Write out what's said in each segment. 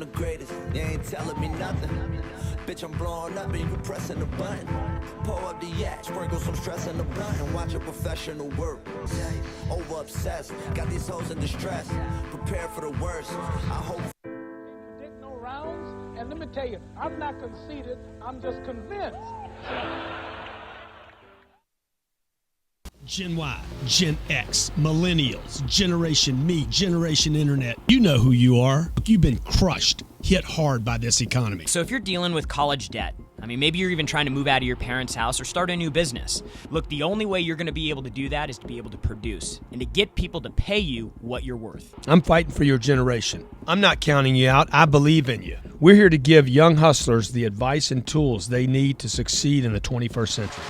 the greatest. They ain't telling me nothing. Bitch, I'm blowing up and you pressing the button. Pull up the yak, sprinkle some stress in the blunt and watch a professional work. Over obsessed, got these hoes in distress. Prepare for the worst. I hope. Didn't no rounds, and let me tell you, I'm not conceited. I'm just convinced. Gen Y, Gen X, Millennials, Generation Me, Generation Internet. You know who you are. You've been crushed, hit hard by this economy. So if you're dealing with college debt, I mean, maybe you're even trying to move out of your parents' house or start a new business. Look, the only way you're going to be able to do that is to be able to produce and to get people to pay you what you're worth. I'm fighting for your generation. I'm not counting you out. I believe in you. We're here to give young hustlers the advice and tools they need to succeed in the 21st century.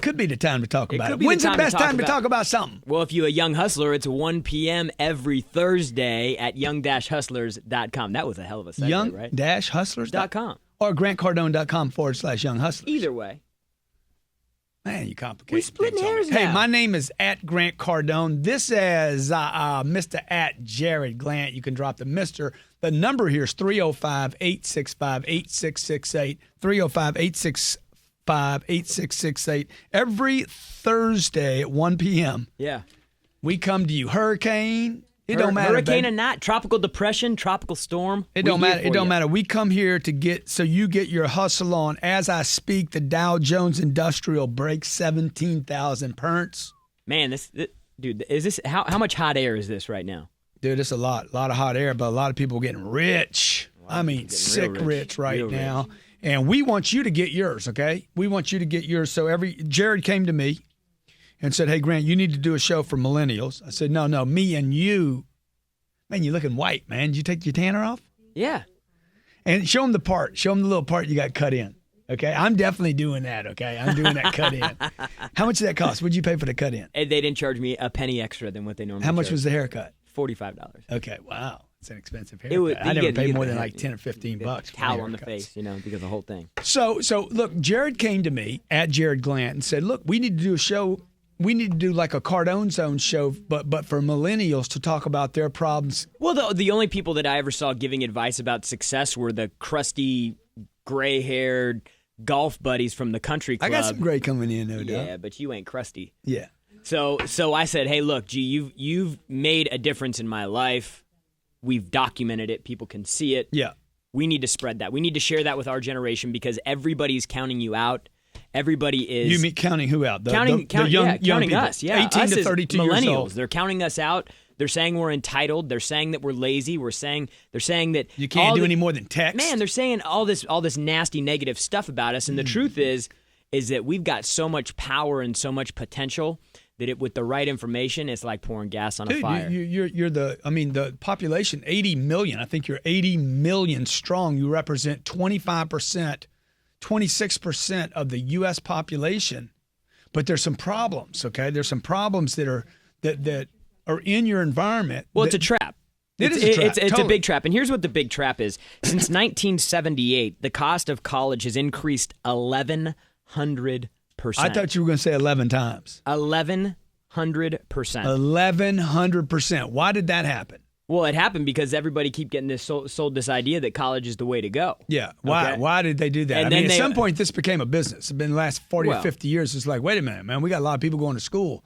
Could be the time to talk about it. When's the best time to talk about something? Well, if you're a young hustler, it's 1 p.m. every Thursday at young-hustlers.com. That was a hell of a segue, right? Young-hustlers.com. Or grantcardone.com/young hustlers. Either way. Man, you complicate. We're splitting hairs now. Hey, my name is at Grant Cardone. This is Mr. at Jarrod Gland. You can drop the Mr. The number here is 305-865-8668. 305-865-8668. Every Thursday at 1 p.m. Yeah. We come to you. Hurricane. It don't matter. Hurricane or not, tropical depression, tropical storm. It don't matter. It don't matter. We come here to get so you get your hustle on. As I speak, the Dow Jones Industrial breaks 17,000 points. Man, dude, is this how much hot air is this right now? Dude, it's a lot of hot air, but a lot of people getting rich. I mean, sick rich right now. And we want you to get yours, okay? We want you to get yours. So Jarrod came to me and said, hey, Grant, you need to do a show for millennials. I said, no, me and you. Man, you're looking white, man. Did you take your tanner off? Yeah. And show them the part. Show them the little part you got cut in, okay? I'm definitely doing that, okay? I'm doing that cut in. How much did that cost? What'd you pay for the cut in? They didn't charge me a penny extra than what they normally charge. How much was the haircut? $45. Okay, wow. It's an expensive haircut. I never paid more than like 10 or 15 bucks. Towel on the face, because the whole thing. So look, Jarrod came to me at Jarrod Gland and said, look, we need to do a show. We need to do like a Cardone Zone show, but for millennials to talk about their problems. Well, the only people that I ever saw giving advice about success were the crusty, gray-haired golf buddies from the country club. I got some gray coming in, no doubt. Yeah, but you ain't crusty. Yeah. So I said, hey, look, G, you've made a difference in my life. We've documented it. People can see it. Yeah. We need to spread that. We need to share that with our generation because everybody's counting you out. Everybody is. You mean counting who out? Counting young people. Us. Yeah, 18 to 32 millennials. Years old. They're counting us out. They're saying we're entitled. They're saying that we're lazy. They're saying that you can't do any more than text. Man, they're saying all this nasty negative stuff about us. And the truth is that we've got so much power and so much potential that with the right information, it's like pouring gas on a fire. You're the population, 80 million. I think you're 80 million strong. You represent 25%, 26% of the U.S. population. But there's some problems, okay? There's some problems that are in your environment. Well, it's a trap. It's a trap. It's a big trap. And here's what the big trap is. Since 1978, the cost of college has increased 1,100%. I thought you were going to say 11 times. 1,100%. 1,100%. Why did that happen? Well, it happened because everybody keep getting this sold this idea that college is the way to go. Yeah. Why? Okay? Why did they do that? And at some point, this became a business. It's been the last 40 or 50 years. It's like, wait a minute, man. We got a lot of people going to school.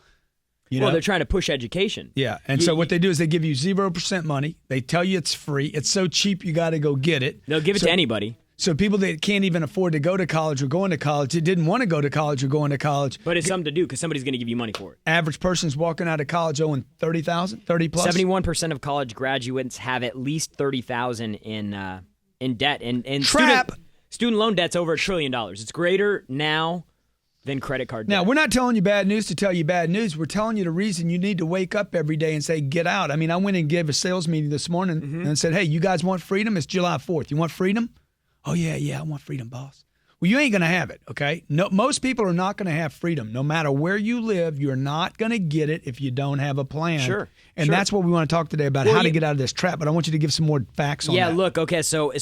Well, they're trying to push education. Yeah. And so what they do is they give you 0% money. They tell you it's free. It's so cheap you got to go get it. They'll give it to anybody. So people that can't even afford to go to college or going to college, that didn't want to go to college or going to college. But it's something to do because somebody's going to give you money for it. Average person's walking out of college owing $30,000, 30 plus. 71% of college graduates have at least $30,000 in debt. And Trap. Student loan debt's over $1 trillion. It's greater now than credit card debt. Now, we're not telling you bad news to tell you bad news. We're telling you the reason you need to wake up every day and say, get out. I mean, I went and gave a sales meeting this morning and said, hey, you guys want freedom? It's July 4th. You want freedom? Oh, yeah, I want freedom, boss. Well, you ain't going to have it, okay? No, most people are not going to have freedom. No matter where you live, you're not going to get it if you don't have a plan. Sure. And that's what we want to talk today about, how to get out of this trap. But I want you to give some more facts on that. Yeah, look, okay, so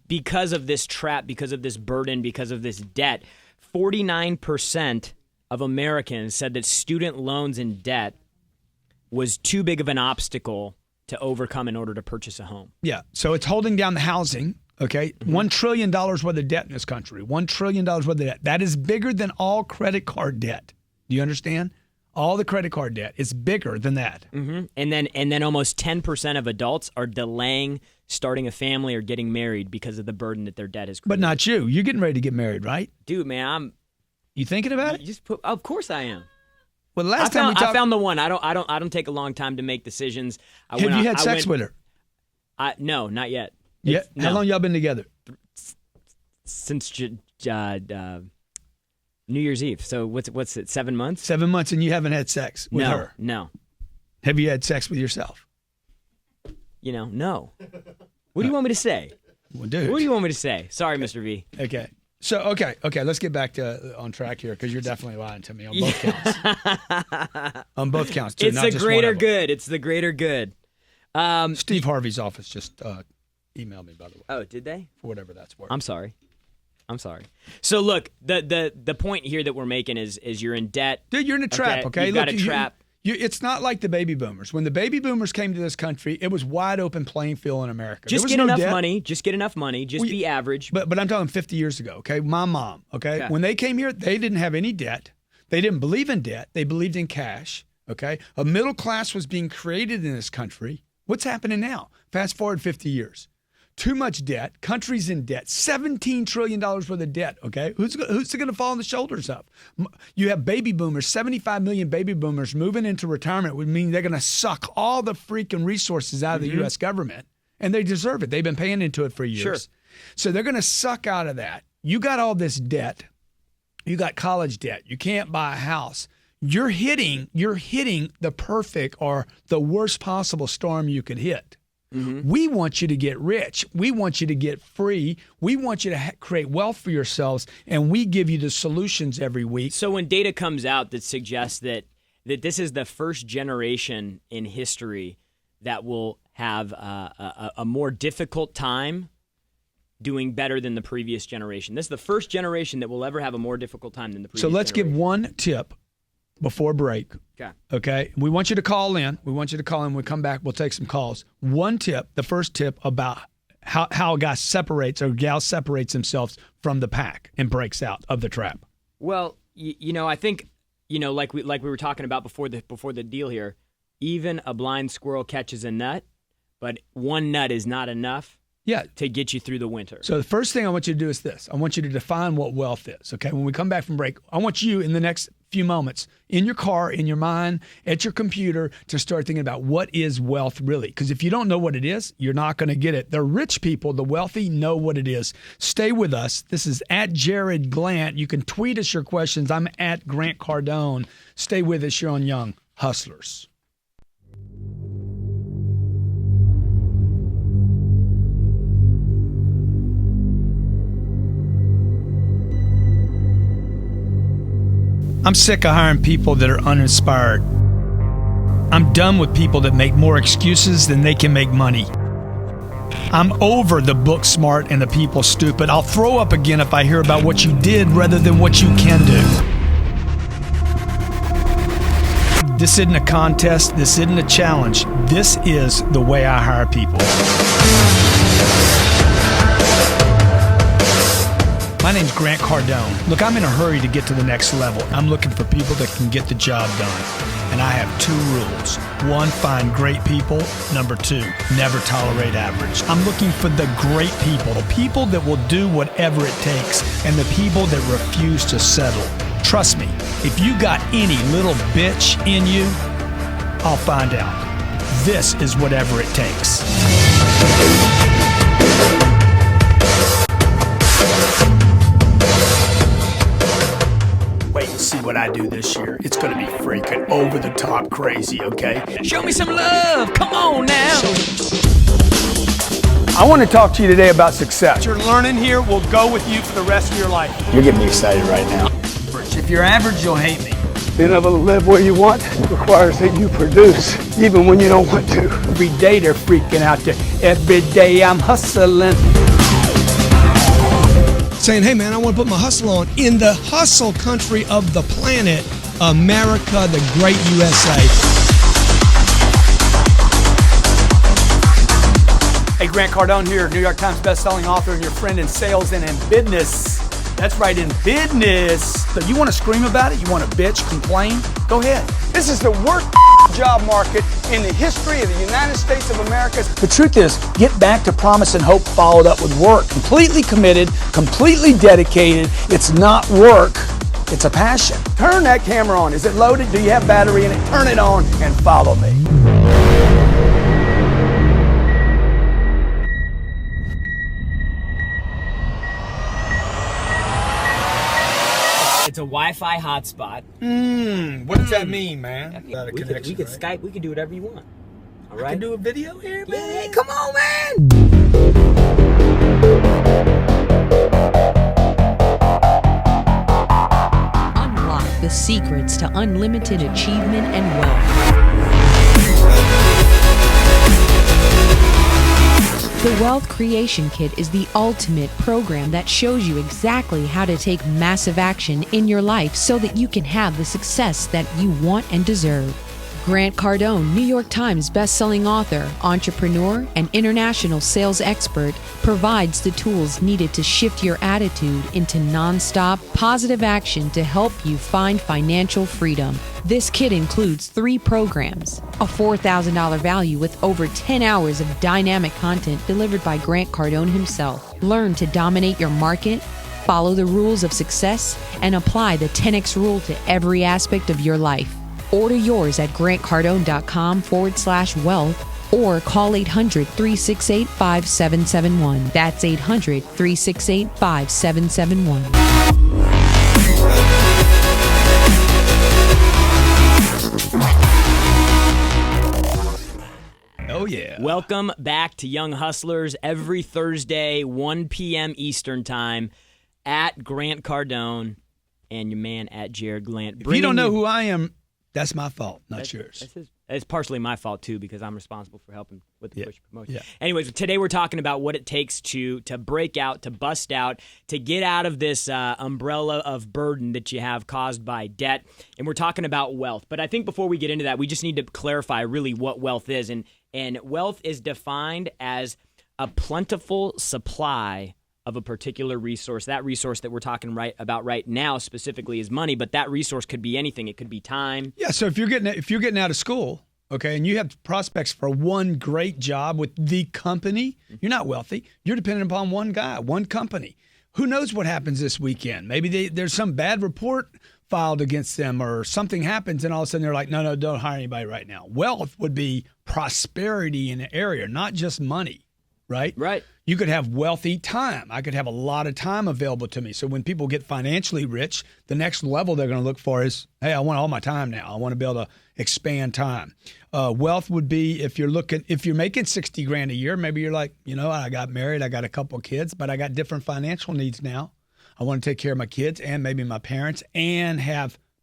because of this trap, because of this burden, because of this debt, 49% of Americans said that student loans and debt was too big of an obstacle to overcome in order to purchase a home. Yeah, so it's holding down the housing. Okay, $1 trillion worth of debt in this country. $1 trillion worth of debt. That is bigger than all credit card debt. Do you understand? All the credit card debt is bigger than that. Mm-hmm. And then almost 10% of adults are delaying starting a family or getting married because of the burden that their debt has created. But not you. You're getting ready to get married, right? Dude, man, You thinking about it? Of course I am. Well, last time we talked, I found the one. I don't take a long time to make decisions. Have you had sex with her? No, not yet. Yeah. How long y'all been together? Since New Year's Eve. So what's it? 7 months? 7 months, and you haven't had sex with her? No. Have you had sex with yourself? No. What do you want me to say? Well, dude. What do you want me to say? Sorry, Mr. V. Okay. So, okay. Let's get back to on track here, because you're definitely lying to me on both counts. On both counts, too. It's the greater good. It's the greater good. Steve Harvey's office just emailed me, by the way. Oh, did they? For whatever that's worth. I'm sorry. So look, the point here that we're making is you're in debt. Dude, you're in a trap, okay? You've got a trap. It's not like the baby boomers. When the baby boomers came to this country, it was wide open playing field in America. Just get enough money. Just get enough money. Just be average. But I'm talking 50 years ago, okay? My mom, okay? When they came here, they didn't have any debt. They didn't believe in debt. They believed in cash, okay? A middle class was being created in this country. What's happening now? Fast forward 50 years. Too much debt. Countries in debt. $17 trillion worth of debt, okay? Who's it going to fall on the shoulders of? You have baby boomers, 75 million baby boomers moving into retirement would mean they're going to suck all the freaking resources out of the U.S. government, and they deserve it. They've been paying into it for years. Sure. So they're going to suck out of that. You got all this debt. You got college debt. You can't buy a house. You're hitting the perfect or the worst possible storm you could hit. Mm-hmm. We want you to get rich. We want you to get free. We want you to create wealth for yourselves, and we give you the solutions every week. So when data comes out that suggests that this is the first generation in history that will have a more difficult time doing better than the previous generation. This is the first generation that will ever have a more difficult time than the previous generation. So let's give one tip before break. Okay. We want you to call in. When we come back, we'll take some calls. One tip, the first tip about how a guy separates or gal separates themselves from the pack and breaks out of the trap. Well, I think, like we were talking about before the deal here, even a blind squirrel catches a nut, but one nut is not enough to get you through the winter. So the first thing I want you to do is this. I want you to define what wealth is, okay? When we come back from break, I want you in the next few moments, in your car, in your mind, at your computer, to start thinking about what is wealth really. Because if you don't know what it is, you're not going to get it. The rich people, the wealthy, know what it is. Stay with us. This is at Jarrod Gland. You can tweet us your questions. I'm at Grant Cardone. Stay with us. You're on Young Hustlers. I'm sick of hiring people that are uninspired. I'm done with people that make more excuses than they can make money. I'm over the book smart and the people stupid. I'll throw up again if I hear about what you did rather than what you can do. This isn't a contest. This isn't a challenge. This is the way I hire people. My name's Grant Cardone. Look, I'm in a hurry to get to the next level. I'm looking for people that can get the job done. And I have 2 rules. 1, find great people. Number 2, never tolerate average. I'm looking for the great people, the people that will do whatever it takes, and the people that refuse to settle. Trust me, if you got any little bitch in you, I'll find out. This is whatever it takes. Wait and see what I do this year. It's going to be freaking over the top crazy, okay? Show me some love. Come on now. I want to talk to you today about success. What you're learning here will go with you for the rest of your life. You're getting me excited right now. If you're average, you'll hate me. Being able to live where you want requires that you produce, even when you don't want to. Every day they're freaking out there. Every day I'm hustling. Saying, hey man, I want to put my hustle on in the hustle country of the planet, America, the great USA. Hey, Grant Cardone here, New York Times bestselling author and your friend in sales and in business. That's right, in business. So you want to scream about it? You want to bitch, complain? Go ahead. This is the worst job market in the history of the United States of America. The truth is, get back to promise and hope followed up with work. Completely committed, completely dedicated. It's not work, it's a passion. Turn that camera on. Is it loaded? Do you have battery in it? Turn it on and follow me. It's a Wi-Fi hotspot. What does that mean, man? We could Skype. We could do whatever you want. All right. I can do a video here, man. Yeah, come on, man. Unlock the secrets to unlimited achievement and wealth. The Wealth Creation Kit is the ultimate program that shows you exactly how to take massive action in your life so that you can have the success that you want and deserve. Grant Cardone, New York Times bestselling author, entrepreneur, and international sales expert, provides the tools needed to shift your attitude into nonstop, positive action to help you find financial freedom. This kit includes 3 programs, a $4,000 value with over 10 hours of dynamic content delivered by Grant Cardone himself. Learn to dominate your market, follow the rules of success, and apply the 10X rule to every aspect of your life. Order yours at grantcardone.com/wealth or call 800-368-5771. That's 800-368-5771. Oh, yeah. Welcome back to Young Hustlers every Thursday, 1 p.m. Eastern Time at Grant Cardone and your man at Jarrod Gland. If you don't know who I am, that's my fault, not yours. It's partially my fault, too, because I'm responsible for helping with the push promotion. Yeah. Anyways, today we're talking about what it takes to break out, to bust out, to get out of this umbrella of burden that you have caused by debt. And we're talking about wealth. But I think before we get into that, we just need to clarify really what wealth is. And wealth is defined as a plentiful supply of a particular resource. That resource that we're talking about right now specifically is money, but that resource could be anything. It could be time. Yeah, so if you're getting out of school, okay, and you have prospects for one great job with the company, you're not wealthy. You're dependent upon one guy, one company. Who knows what happens this weekend? Maybe there's some bad report filed against them or something happens and all of a sudden they're like, no, don't hire anybody right now. Wealth would be prosperity in an area, not just money, right? Right. You could have wealthy time. I could have a lot of time available to me. So when people get financially rich, the next level they're going to look for is, hey, I want all my time now. I want to be able to expand time. Wealth would be if you're making $60,000 a year, maybe you're like, I got married, I got a couple of kids, but I got different financial needs now. I want to take care of my kids and maybe my parents and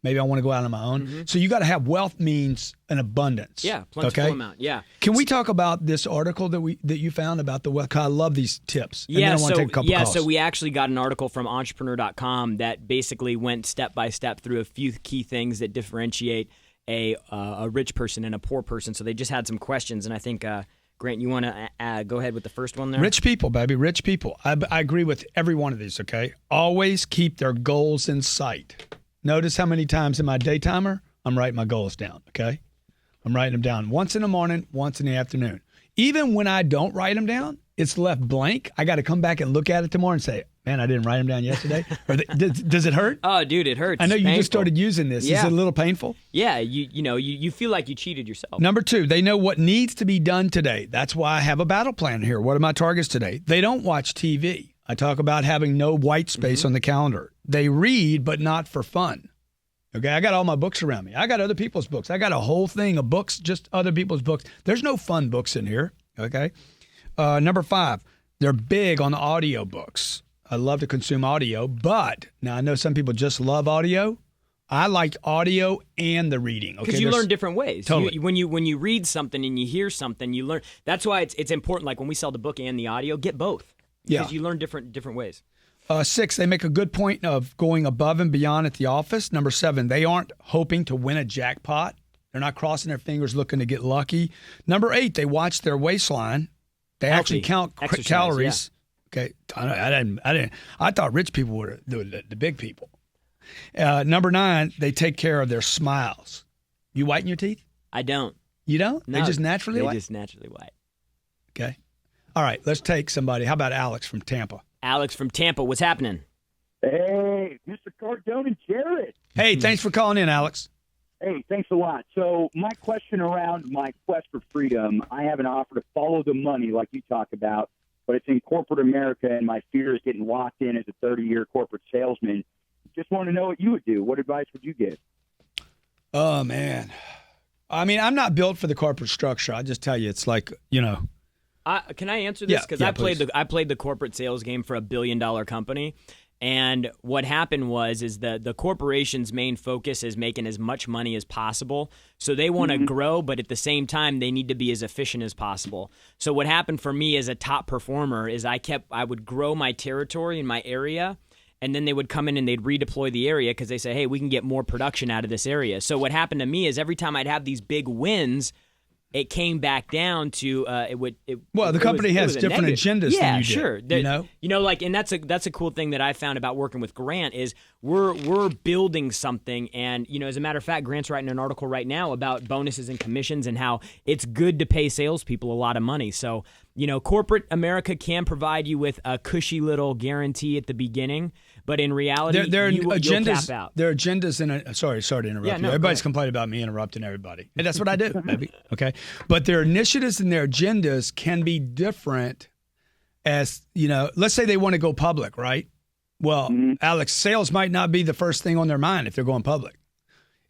maybe I want to go out on my own. Mm-hmm. So you got to have wealth means an abundance. Yeah, plentiful amount. Yeah. Can we talk about this article that you found about the wealth? 'Cause I love these tips. And then I want to take a couple calls. So we actually got an article from entrepreneur.com that basically went step by step through a few key things that differentiate a rich person and a poor person. So they just had some questions, and I think Grant, you want to go ahead with the first one there? Rich people, baby, rich people. I agree with every one of these, okay? Always keep their goals in sight. Notice how many times in my day timer, I'm writing my goals down, okay? I'm writing them down once in the morning, once in the afternoon. Even when I don't write them down, it's left blank. I got to come back and look at it tomorrow and say, man, I didn't write them down yesterday. Does it hurt? Oh, dude, it hurts. I know you painful. just started using this. Yeah. Is it a little painful? Yeah, you feel like you cheated yourself. Number 2, they know what needs to be done today. That's why I have a battle plan here. What are my targets today? They don't watch TV. I talk about having no white space on the calendar. They read, but not for fun. Okay, I got all my books around me. I got other people's books. I got a whole thing of books, just other people's books. There's no fun books in here, okay? Number 5, they're big on the audio books. I love to consume audio, but now I know some people just love audio. I like audio and the reading. Because you learn different ways. Totally. When you read something and you hear something, you learn. That's why it's important. Like when we sell the book and the audio, get both. Because you learn different ways. 6, they make a good point of going above and beyond at the office. Number 7, they aren't hoping to win a jackpot. They're not crossing their fingers looking to get lucky. Number 8, they watch their waistline. They actually count calories. Yeah. Okay, I didn't. I thought rich people were the big people. Number 9, they take care of their smiles. You whiten your teeth? I don't. You don't? No, they just naturally white? They just naturally white. Okay. All right, let's take somebody. How about Alex from Tampa? Alex from Tampa, what's happening? Hey, Mr. Cardone and Jarrod. Hey, thanks for calling in, Alex. Hey, thanks a lot. So my question around my quest for freedom, I have an offer to follow the money like you talk about, but it's in corporate America, and my fear is getting locked in as a 30-year corporate salesman. Just want to know what you would do. What advice would you give? Oh, man. I mean, I'm not built for the corporate structure. I'll just tell you, it's like, Can I answer this? Because I played the corporate sales game for $1 billion company, and what happened is the corporation's main focus is making as much money as possible. So they want to grow, but at the same time, they need to be as efficient as possible. So what happened for me as a top performer is I would grow my territory in my area, and then they would come in and they'd redeploy the area because they say, hey, we can get more production out of this area. So what happened to me is every time I'd have these big wins, it came back down to the company has different agendas than you do. Sure. And that's a cool thing that I found about working with Grant is we're building something, and as a matter of fact, Grant's writing an article right now about bonuses and commissions and how it's good to pay salespeople a lot of money. So corporate America can provide you with a cushy little guarantee at the beginning, but in reality, you'll cap out. There are agendas in it. Sorry to interrupt you. Everybody's complaining about me interrupting everybody. And that's what I do, baby. Okay. But their initiatives and their agendas can be different as, let's say they want to go public, right? Well, Alex, sales might not be the first thing on their mind if they're going public.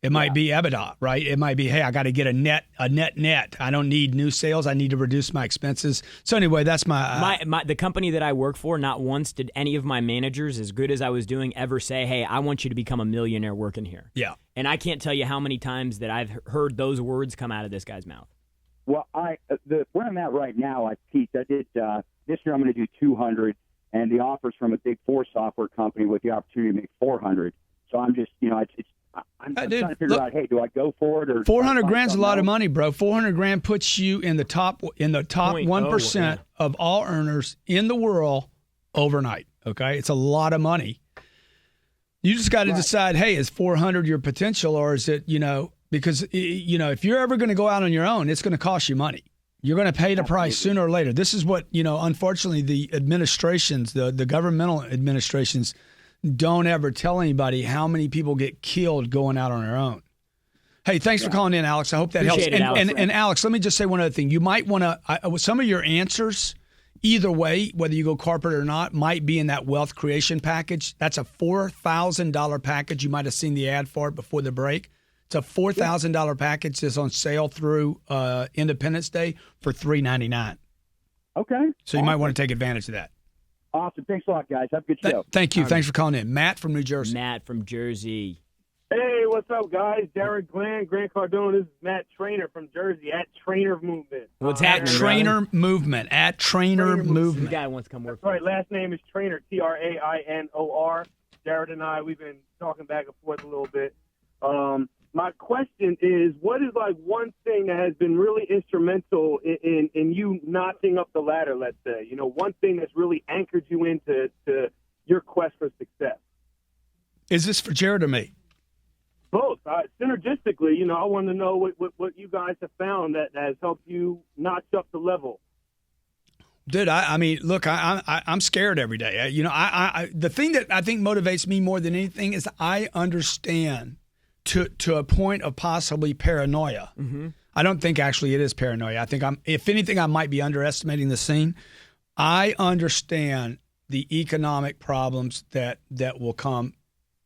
It might be EBITDA, right? It might be, hey, I got to get a net. I don't need new sales. I need to reduce my expenses. So anyway, that's my the company that I work for. Not once did any of my managers, as good as I was doing, ever say, hey, I want you to become a millionaire working here. Yeah. And I can't tell you how many times that I've heard those words come out of this guy's mouth. Well, where I'm at right now, I peaked. I did this year. I'm going to do 200, and the offers from a Big Four software company with the opportunity to make 400. So I'm just, I'm trying to figure out, hey, do I go for it or 400 grand's a lot of money, bro. 400 grand puts you in the top 1% of all earners in the world overnight. Okay, it's a lot of money. You just got to decide, hey, is 400 your potential, or is it, because if you're ever going to go out on your own, it's going to cost you money. You're going to pay the price sooner or later. This is what unfortunately the administrations, the governmental administrations, don't ever tell anybody how many people get killed going out on their own. Hey, thanks for calling in, Alex. I hope that helps. And Alex, let me just say one other thing. You might want to, some of your answers, either way, whether you go corporate or not, might be in that wealth creation package. That's a $4,000 package. You might have seen the ad for it before the break. It's a $4,000 package that's on sale through Independence Day for $399. Okay. So you might want to take advantage of that. Awesome. Thanks a lot, guys. Have a good show. Thank you. Thanks for calling in. Matt from New Jersey. Hey, what's up, guys? Jarrod, Gland Cardone. This is Matt Trainer from Jersey at Trainer Movement. What's happening, Trainer Movement. At Trainer Movement. The guy wants to come work. That's right. Last name is Trainer, Trainor. Jarrod and I, we've been talking back and forth a little bit. My question is, what is one thing that has been really instrumental in you notching up the ladder, let's say? One thing that's really anchored you into your quest for success. Is this for Jarrod or me? Both. Synergistically, I want to know what you guys have found that has helped you notch up the level. Dude, I mean, look, I'm scared every day. The thing that I think motivates me more than anything is I understand to a point of possibly paranoia. Mm-hmm. I don't think actually it is paranoia. I think if anything, I might be underestimating the scene. I understand the economic problems that will come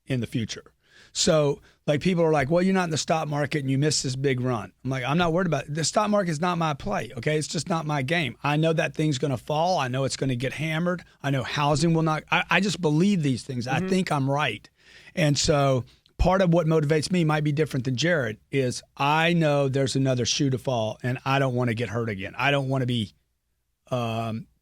in the future. So like people are like, well, you're not in the stock market and you missed this big run. I'm like, I'm not worried about it. The stock market is not my play, okay? It's just not my game. I know that thing's going to fall. I know it's going to get hammered. I know housing will not. I just believe these things. I think I'm right. And so part of what motivates me might be different than Jarrod is I know there's another shoe to fall and I don't want to get hurt again. I don't want to be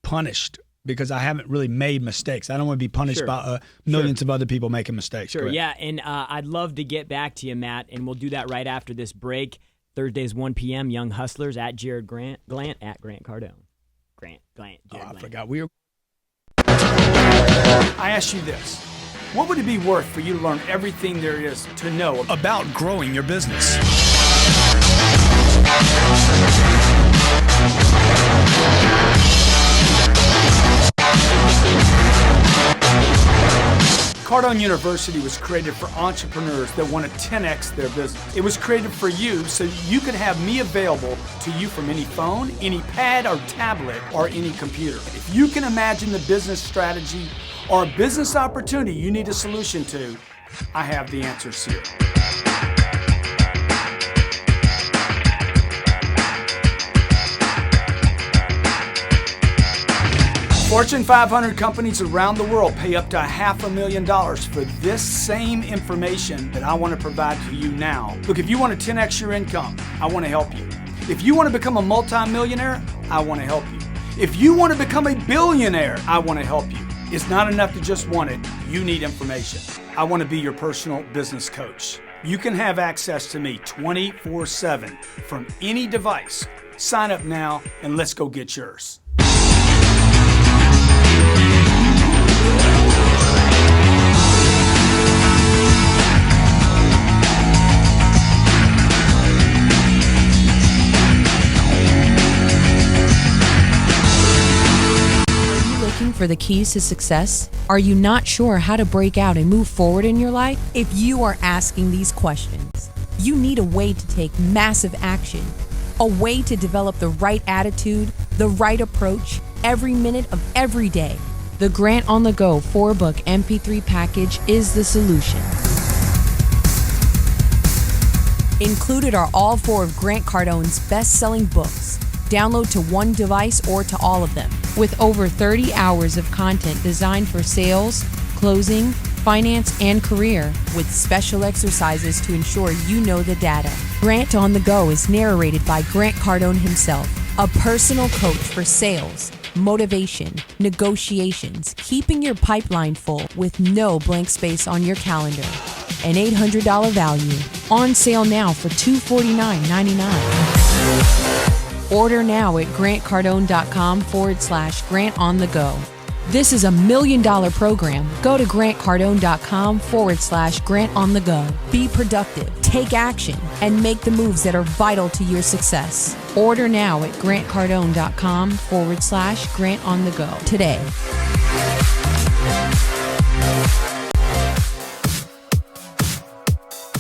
punished because I haven't really made mistakes. I don't want to be punished by millions of other people making mistakes. Sure, yeah, and I'd love to get back to you, Matt, and we'll do that right after this break. Thursdays, 1 p.m., Young Hustlers at Jarrod Glant at Grant Cardone. Glant. I forgot. I asked you this. What would it be worth for you to learn everything there is to know about growing your business? Cardone University was created for entrepreneurs that want to 10x their business. It was created for you so you could have me available to you from any phone, any pad or tablet, or any computer. If you can imagine the business strategy or a business opportunity you need a solution to, I have the answers here. Fortune 500 companies around the world pay up to $500,000 for this same information that I want to provide to you now. Look, if you want to 10x your income, I want to help you. If you want to become a multimillionaire, I want to help you. If you want to become a billionaire, I want to help you. It's not enough to just want it. You need information. I want to be your personal business coach. You can have access to me 24/7 from any device. Sign up now and let's go get yours. For the keys to success? Are you not sure how to break out and move forward in your life? If you are asking these questions, you need a way to take massive action, a way to develop the right attitude, the right approach, every minute of every day. The Grant on the Go 4-book MP3 package is the solution. Included are all 4 of Grant Cardone's best-selling books. Download to one device or to all of them. With over 30 hours of content designed for sales, closing, finance, and career, with special exercises to ensure you know the data. Grant on the Go is narrated by Grant Cardone himself, a personal coach for sales, motivation, negotiations, keeping your pipeline full with no blank space on your calendar. An $800 value. On sale now for $249.99. Order now at grantcardone.com/Grant on the Go. This is a $1 million program. Go to grantcardone.com/Grant on the Go. Be productive, take action, and make the moves that are vital to your success. Order now at grantcardone.com/Grant on the Go today.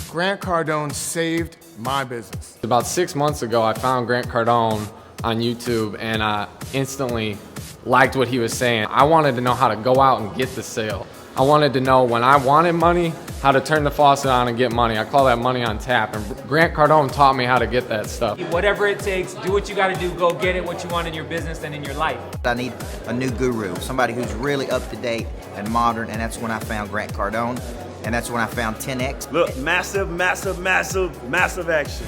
Grant Cardone saved my business. About 6 months ago, I found Grant Cardone on YouTube and I instantly liked what he was saying. I wanted to know how to go out and get the sale. I wanted to know when I wanted money, how to turn the faucet on and get money. I call that money on tap. And Grant Cardone taught me how to get that stuff. Whatever it takes, do what you got to do. Go get it, what you want in your business and in your life. I need a new guru, somebody who's really up to date and modern, and that's when I found Grant Cardone. And that's when I found 10X. Look, massive, massive, massive, massive action.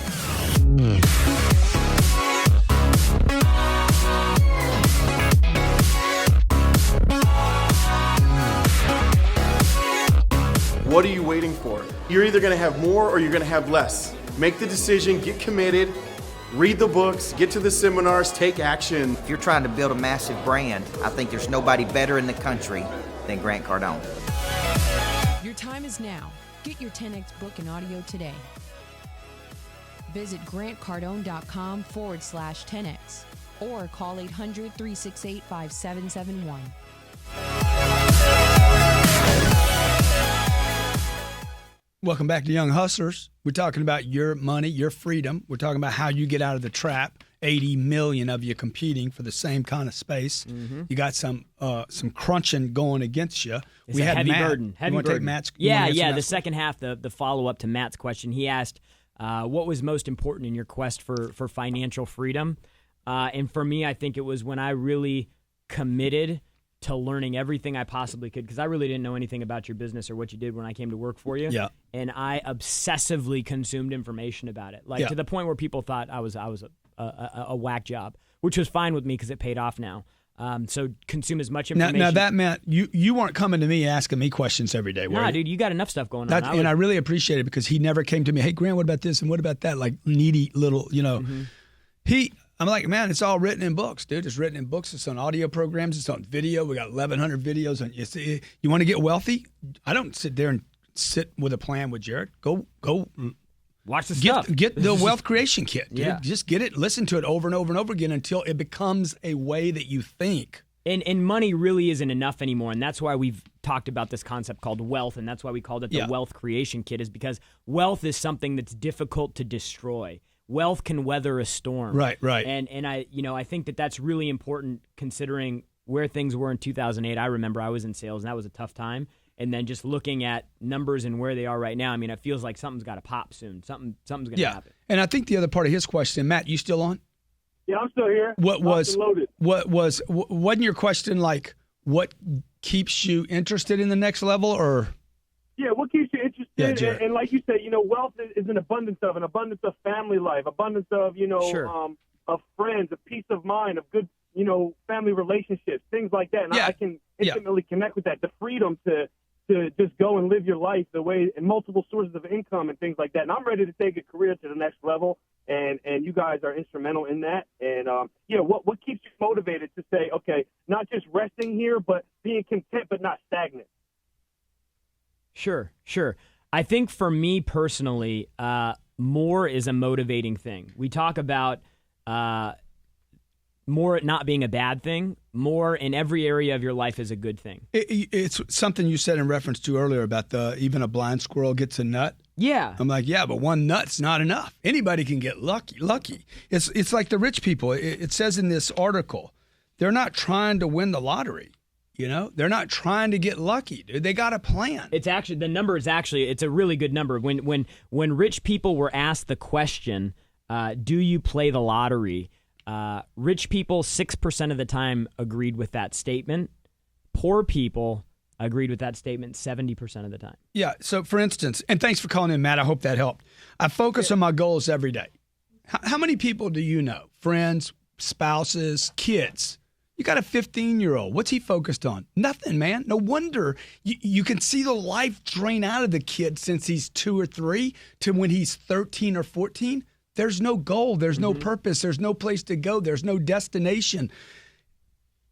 What are you waiting for? You're either going to have more or you're going to have less. Make the decision, get committed, read the books, get to the seminars, take action. If you're trying to build a massive brand, I think there's nobody better in the country than Grant Cardone. Your time is now. Get your 10X book and audio today. Visit grantcardone.com/10X or call 800-368-5771. Welcome back to Young Hustlers. We're talking about your money, your freedom. We're talking about how you get out of the trap 80 million of you competing for the same kind of space. You got some crunching going against you. It's a heavy burden. Heavy burden. Take Matt's? Yeah. The second half, the follow-up to Matt's question, he asked, what was most important in your quest for financial freedom? And for me, I think it was when I really committed to learning everything I possibly could, because I really didn't know anything about your business or what you did when I came to work for you. Yeah. And I obsessively consumed information about it, to the point where people thought I was a whack job, which was fine with me because it paid off now. So consume as much information. Now that meant you weren't coming to me asking me questions every day, were you? Nah, dude, you got enough stuff going on. And I really appreciate it because he never came to me, hey, Grant, what about this and what about that? Like needy little, I'm like, man, it's all written in books, dude. It's written in books. It's on audio programs. It's on video. We got 1,100 videos. You want to get wealthy? I don't sit there and sit with a plan with Jarrod. Go watch the stuff. Get the wealth creation kit, dude. Yeah. Just get it. Listen to it over and over and over again until it becomes a way that you think. And money really isn't enough anymore, and that's why we've talked about this concept called wealth, and that's why we called it the wealth creation kit, is because wealth is something that's difficult to destroy. Wealth can weather a storm. Right. And I think that's really important considering where things were in 2008. I remember I was in sales, and that was a tough time. And then just looking at numbers and where they are right now, I mean, it feels like something's got to pop soon. Something's going to happen. And I think the other part of his question, Matt, you still on? Yeah, I'm still here. Wasn't your question like what keeps you interested in the next level, or? Yeah, what keeps you interested? Yeah, and like you said, wealth is an abundance of family life, abundance of, of friends, of peace of mind, of good, family relationships, things like that. And I can intimately connect with that. The freedom to just go and live your life the way, and multiple sources of income and things like that. And I'm ready to take a career to the next level, and you guys are instrumental in that. And what keeps you motivated to say, okay, not just resting here, but being content but not stagnant? Sure. I think for me personally, more is a motivating thing. We talk about more not being a bad thing. More in every area of your life is a good thing. It's something you said in reference to earlier about even a blind squirrel gets a nut. Yeah. I'm like, yeah, but one nut's not enough. Anybody can get lucky. It's like the rich people. It says in this article, they're not trying to win the lottery. They're not trying to get lucky, dude. They got a plan. It's actually, the number is actually, it's a really good number. When rich people were asked the question, do you play the lottery? Rich people 6% of the time agreed with that statement. Poor people agreed with that statement 70% of the time. Yeah. So for instance, and thanks for calling in, Matt. I hope that helped. I focus on my goals every day. How many people do you know? Friends, spouses, kids. You got a 15-year-old. What's he focused on? Nothing, man. No wonder you can see the life drain out of the kid since he's 2 or 3 to when he's 13 or 14. There's no goal. There's no purpose. There's no place to go. There's no destination.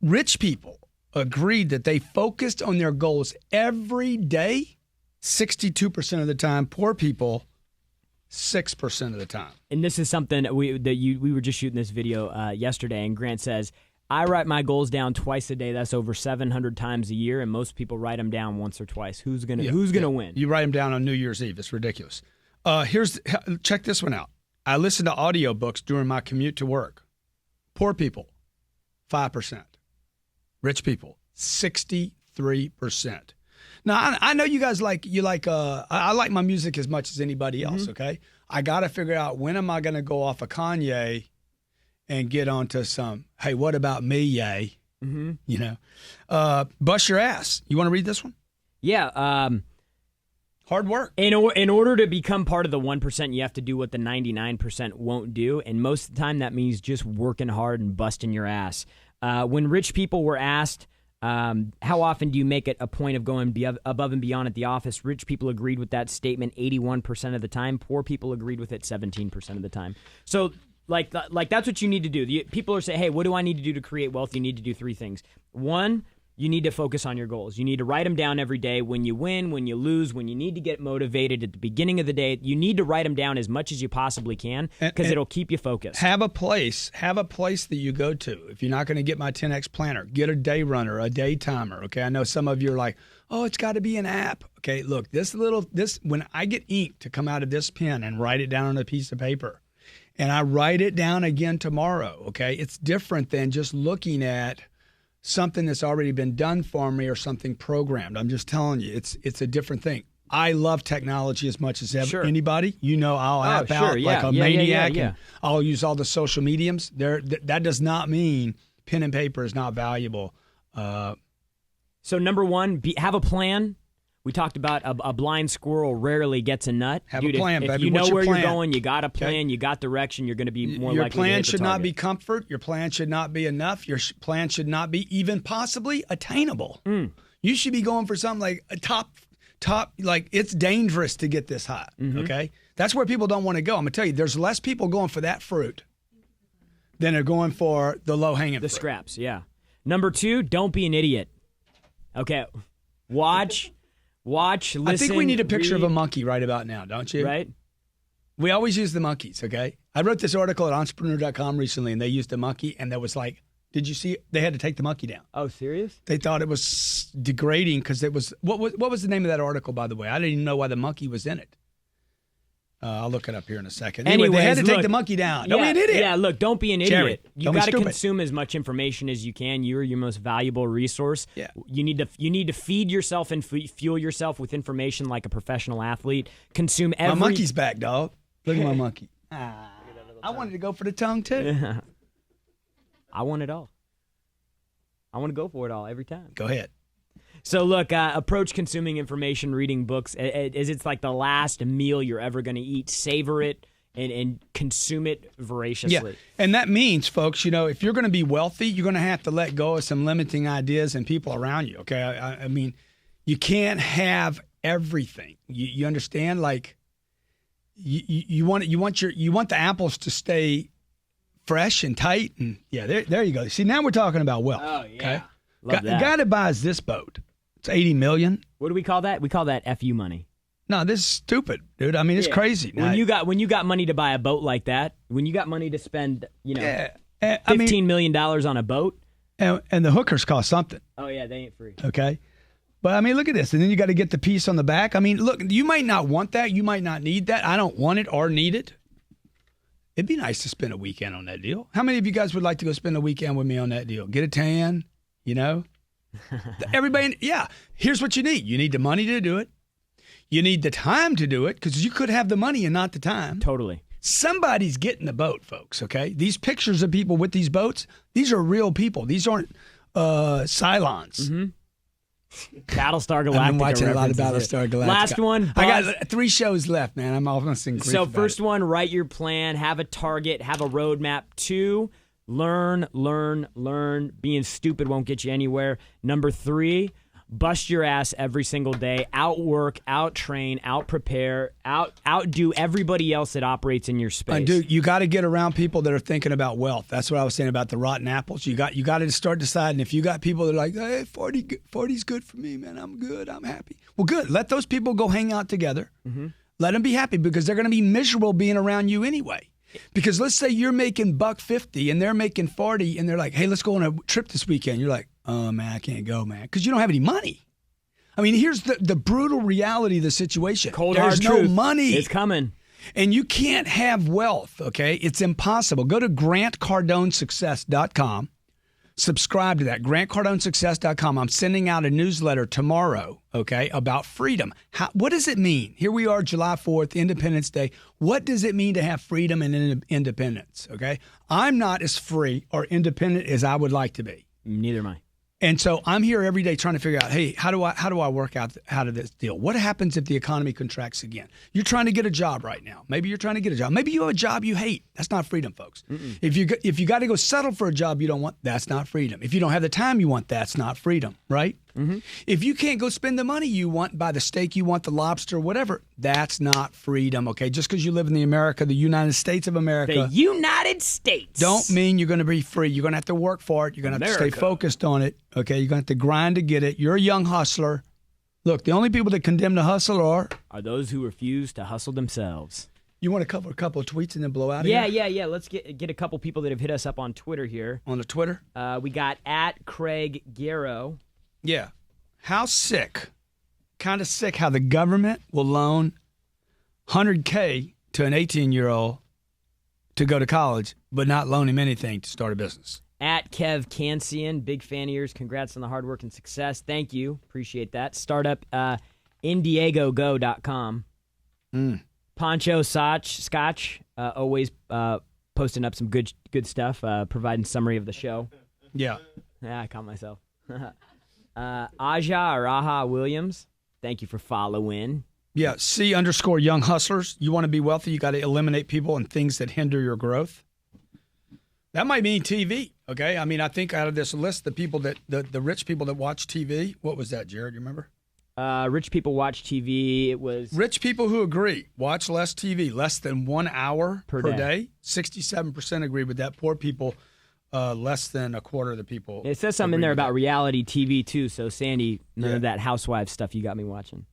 Rich people agreed that they focused on their goals every day, 62% of the time. Poor people, 6% of the time. And this is something we were just shooting this video yesterday, and Grant says, I write my goals down twice a day. That's over 700 times a year, and most people write them down once or twice. Who's gonna win? You write them down on New Year's Eve. It's ridiculous. Check this one out. I listen to audiobooks during my commute to work. Poor people, 5%. Rich people, 63%. Now, I know you guys I like my music as much as anybody else, okay? I got to figure out when am I going to go off of Kanye and get onto some, hey, what about me, yay? Bust your ass. You want to read this one? Yeah. Hard work. In order to become part of the 1%, you have to do what the 99% won't do. And most of the time, that means just working hard and busting your ass. When rich people were asked, how often do you make it a point of going above and beyond at the office? Rich people agreed with that statement 81% of the time. Poor people agreed with it 17% of the time. So like that's what you need to do. People are saying, hey, what do I need to do to create wealth? You need to do 3 things. 1, you need to focus on your goals. You need to write them down every day. When you win, when you lose, when you need to get motivated at the beginning of the day, you need to write them down as much as you possibly can because it'll keep you focused. Have a place that you go to. If you're not going to get my 10X planner, get a day runner, a day timer. Okay, I know some of you are like, oh, it's got to be an app. Okay, look, this when I get ink to come out of this pen and write it down on a piece of paper, and I write it down again tomorrow, okay? It's different than just looking at something that's already been done for me or something programmed. I'm just telling you, it's a different thing. I love technology as much as anybody. You know, I'll app out like a maniac, and I'll use all the social mediums. That does not mean pen and paper is not valuable. So number one, have a plan. We talked about a blind squirrel rarely gets a nut. Have a plan, if baby. you know What's your where plan? you're going, you got a plan, you got direction, you're going to be more likely to hit the target. Your plan should not be comfort. Your plan should not be enough. Your plan should not be even possibly attainable. You should be going for something like a top, like it's dangerous to get this high, okay? That's where people don't want to go. I'm going to tell you, there's less people going for that fruit than are going for the low-hanging fruit. The scraps, yeah. Number two, don't be an idiot. Okay, watch, listen. I think we need a picture of a monkey right about now, don't you? Right. We always use the monkeys, okay? I wrote this article at entrepreneur.com recently, and they used a monkey, and there was like, did you see it? They had to take the monkey down. Oh, serious? They thought it was degrading because it was, what was the name of that article, by the way? I didn't even know why the monkey was in it. I'll look it up here in a second. Anyway, they had to take the monkey down. Don't be an idiot. Yeah, look, don't be an idiot. Jerry, you got to consume as much information as you can. You're your most valuable resource. Yeah. You need to feed yourself and fuel yourself with information like a professional athlete. Consume every. My monkey's back, dog. Look at my monkey. I wanted to go for the tongue too. I want it all. I want to go for it all every time. Go ahead. So look, approach consuming information, reading books as it's like the last meal you're ever going to eat. Savor it and consume it voraciously. Yeah, and that means, folks, you know, if you're going to be wealthy, you're going to have to let go of some limiting ideas and people around you, okay? I mean, you can't have everything. You understand? Like, you want the apples to stay fresh and tight, and there you go. See, now we're talking about wealth. Oh yeah, okay? Love that. The guy that buys this boat, it's $80 million. What do we call that? We call that FU money. No, this is stupid, dude. I mean, it's crazy. When you got money to buy a boat like that, when you got money to spend, $15 million on a boat, and the hookers cost something. Oh yeah, they ain't free. Okay. But, I mean, look at this. And then you got to get the piece on the back. I mean, look, you might not want that. You might not need that. I don't want it or need it. It'd be nice to spend a weekend on that deal. How many of you guys would like to go spend a weekend with me on that deal? Get a tan, you know? Everybody, here's what you need. You need the money to do it. You need the time to do it because you could have the money and not the time. Totally. Somebody's getting the boat, folks, okay? These pictures of people with these boats, these are real people. These aren't Cylons. Mm-hmm. Battlestar Galactica. I've been watching a lot of Battlestar Galactica. Last one. I got 3 shows left, man. I'm all going to sing grief So about first it. one, write your plan, have a target, have a roadmap. 2, learn. Being stupid won't get you anywhere. Number 3, bust your ass every single day. Outwork, out-train, out-prepare, outdo everybody else that operates in your space. Dude, you got to get around people that are thinking about wealth. That's what I was saying about the rotten apples. You got to start deciding. If you got people that are like, hey, 40's good for me, man. I'm good. I'm happy. Well, good. Let those people go hang out together. Mm-hmm. Let them be happy because they're going to be miserable being around you anyway. Because let's say you're making $150 and they're making 40 and they're like, hey, let's go on a trip this weekend. You're like, oh, man, I can't go, man, because you don't have any money. I mean, here's the brutal reality of the situation. There's no money. It's coming. And you can't have wealth, okay? It's impossible. Go to grantcardonesuccess.com. Subscribe to that, grantcardonesuccess.com. I'm sending out a newsletter tomorrow, okay, about freedom. What does it mean? Here we are, July 4th, Independence Day. What does it mean to have freedom and independence, okay? I'm not as free or independent as I would like to be. Neither am I. And so I'm here every day trying to figure out, hey, how do I work out this deal? What happens if the economy contracts again? You're trying to get a job right now. Maybe you're trying to get a job. Maybe you have a job you hate. That's not freedom, folks. Mm-mm. If you got to go settle for a job you don't want, that's not freedom. If you don't have the time you want, that's not freedom, right? Mm-hmm. If you can't go spend the money you want, buy the steak you want, the lobster, whatever, that's not freedom, okay? Just because you live in the United States of America. The United States. Don't mean you're going to be free. You're going to have to work for it. You're going to have to stay focused on it, okay? You're going to have to grind to get it. You're a young hustler. Look, the only people that condemn the hustle are those who refuse to hustle themselves. You want to cover a couple of tweets and then blow out of here? Yeah. Let's get a couple people that have hit us up on Twitter here. On the Twitter? We got @Craig Garrow. Yeah. How sick, kind of sick how the government will loan $100K to an 18-year-old to go to college, but not loan him anything to start a business. At Kev Cancian, big fan of yours. Congrats on the hard work and success. Thank you. Appreciate that. Startup indiegogo.com. Poncho Scotch, always posting up some good stuff, providing summary of the show. Yeah, I caught myself. Aja or Aha Williams, thank you for following. Yeah, C_Young Hustlers. You want to be wealthy, you got to eliminate people and things that hinder your growth. That might mean TV, okay? I mean, I think out of this list, the people that the rich people that watch TV, what was that, Jarrod? You remember? Rich people watch TV. It was rich people who agree watch less TV, less than 1 hour per day. 67% agree with that. Poor people, less than a quarter of the people. It says something in there about reality TV too. So Sandy, none of that housewives stuff you got me watching.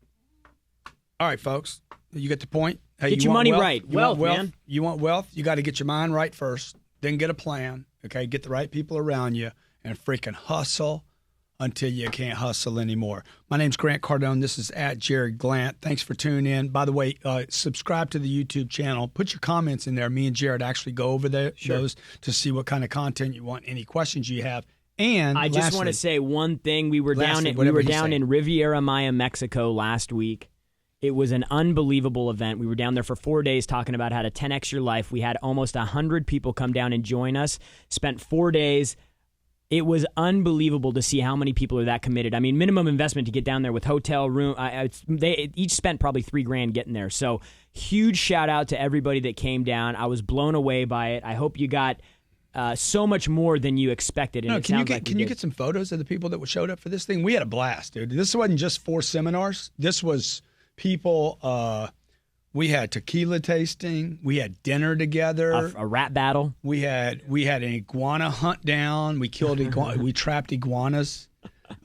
All right, folks, you get the point. Hey, get your money right. Wealth, man. You want wealth? You got to get your mind right first. Then get a plan. Okay, get the right people around you and freaking hustle until you can't hustle anymore. My name's Grant Cardone. This is at Jarrod Glant. Thanks for tuning in. By the way, subscribe to the YouTube channel. Put your comments in there. Me and Jarrod actually go over those to see what kind of content you want, any questions you have. And I just want to say one thing. We were down in Riviera Maya, Mexico last week. It was an unbelievable event. We were down there for 4 days talking about how to 10x your life. We had almost 100 people come down and join us. Spent 4 days. It was unbelievable to see how many people are that committed. I mean, minimum investment to get down there with hotel room. They each spent probably $3,000 getting there. So huge shout out to everybody that came down. I was blown away by it. I hope you got so much more than you expected. And can you get some photos of the people that showed up for this thing? We had a blast, dude. This wasn't just 4 seminars. This was people. We had tequila tasting. We had dinner together. A rap battle. We had an iguana hunt down. We killed we trapped iguanas.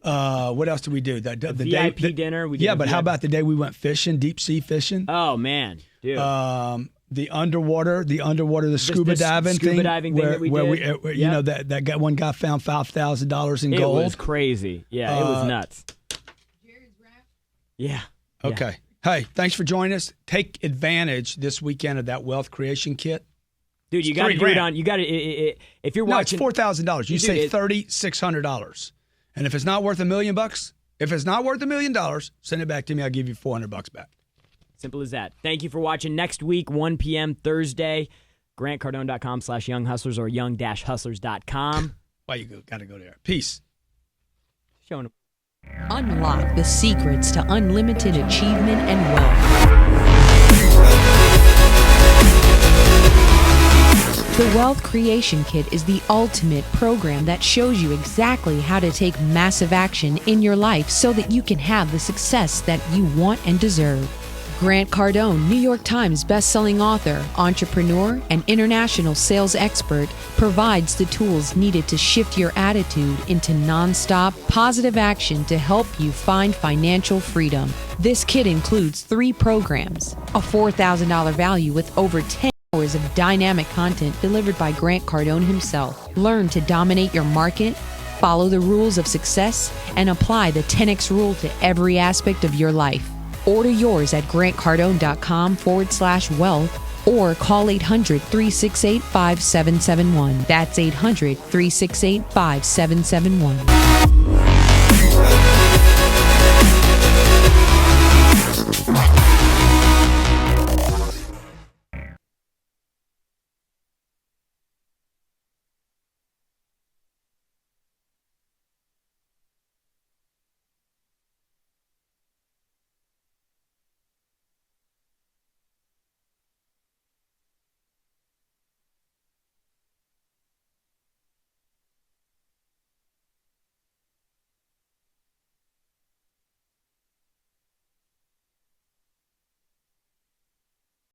What else did we do? The VIP dinner. But how about the day we went fishing, deep sea fishing? Oh man, dude. The underwater, the scuba diving thing. Scuba diving thing that we did. You know that one guy found $5,000 in gold. It was crazy. Yeah, it was nuts. Yeah. Okay. Hey, thanks for joining us. Take advantage this weekend of that wealth creation kit. Dude, you got to do it on. You got to if you're watching. No, it's $4,000. You say $3,600, and if it's not worth $1 million, if it's not worth $1 million, send it back to me. I'll give you $400 back. Simple as that. Thank you for watching. Next week, 1 p.m. Thursday, GrantCardone.com/younghustlers or young-hustlers.com. Why you got to go there? Peace. Showing them. Unlock the secrets to unlimited achievement and wealth. The Wealth Creation Kit is the ultimate program that shows you exactly how to take massive action in your life so that you can have the success that you want and deserve. Grant Cardone, New York Times bestselling author, entrepreneur, and international sales expert, provides the tools needed to shift your attitude into nonstop, positive action to help you find financial freedom. This kit includes 3 programs, a $4,000 value with over 10 hours of dynamic content delivered by Grant Cardone himself. Learn to dominate your market, follow the rules of success, and apply the 10X rule to every aspect of your life. Order yours at grantcardone.com/wealth or call 800-368-5771. That's 800-368-5771.